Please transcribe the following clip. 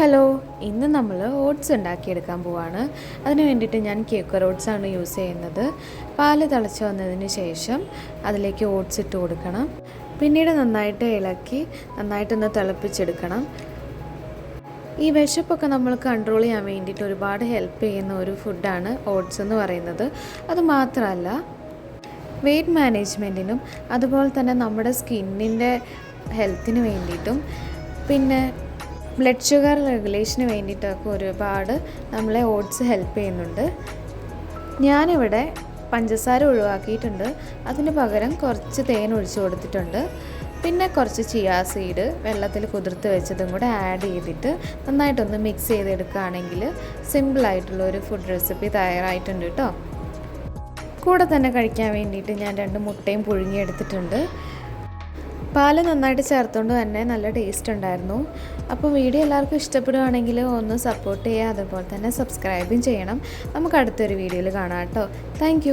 Hello, ഇന്ന് നമ്മൾ oats ഉണ്ടാക്കിയെടുക്കാൻ പോവാണ്. അതിന് വേണ്ടിയിട്ട് ഞാൻ ക്വേക്കർ ഓട്സാണ് യൂസ് ചെയ്യുന്നത്. പാല് തിളച്ച് വന്നതിന് ശേഷം അതിലേക്ക് ഓട്സ് ഇട്ട് കൊടുക്കണം. പിന്നീട് നന്നായിട്ട് ഇളക്കി നന്നായിട്ടൊന്ന് തിളപ്പിച്ചെടുക്കണം. ഈ വിശപ്പൊക്കെ നമ്മൾ കൺട്രോൾ ചെയ്യാൻ വേണ്ടിയിട്ട് ഒരുപാട് ഹെൽപ്പ് ചെയ്യുന്ന ഒരു ഫുഡാണ് ഓട്സ് എന്ന് പറയുന്നത്. അതുമാത്രമല്ല, വെയ്റ്റ് മാനേജ്മെൻറ്റിനും അതുപോലെ തന്നെ നമ്മുടെ സ്കിന്നിൻ്റെ ഹെൽത്തിന് വേണ്ടിയിട്ടും പിന്നെ ബ്ലഡ് ഷുഗർ റെഗുലേഷന് വേണ്ടിയിട്ടൊക്കെ ഒരുപാട് നമ്മളെ ഓട്സ് ഹെൽപ്പ് ചെയ്യുന്നുണ്ട്. ഞാനിവിടെ പഞ്ചസാര ഒഴിവാക്കിയിട്ടുണ്ട്. അതിന് പകരം കുറച്ച് തേൻ ഒഴിച്ച് കൊടുത്തിട്ടുണ്ട്. പിന്നെ കുറച്ച് ചിയാ സീഡ് വെള്ളത്തിൽ കുതിർത്ത് വെച്ചതും കൂടെ ആഡ് ചെയ്തിട്ട് നന്നായിട്ടൊന്ന് മിക്സ് ചെയ്തെടുക്കുകയാണെങ്കിൽ സിമ്പിളായിട്ടുള്ളൊരു ഫുഡ് റെസിപ്പി തയ്യാറായിട്ടുണ്ട് കേട്ടോ. കൂടെ തന്നെ കഴിക്കാൻ വേണ്ടിയിട്ട് ഞാൻ 2 മുട്ടയും പുഴുങ്ങിയെടുത്തിട്ടുണ്ട്. പാല് നന്നായിട്ട് ചേർത്തുകൊണ്ട് തന്നെ നല്ല ടേസ്റ്റ് ഉണ്ടായിരുന്നു. അപ്പോൾ വീഡിയോ എല്ലാവർക്കും ഇഷ്ടപ്പെടുകയാണെങ്കിൽ ഒന്ന് സപ്പോർട്ട് ചെയ്യുക, അതുപോലെ തന്നെ സബ്സ്ക്രൈബും ചെയ്യണം. നമുക്ക് അടുത്തൊരു വീഡിയോയിൽ കാണാം കേട്ടോ. താങ്ക്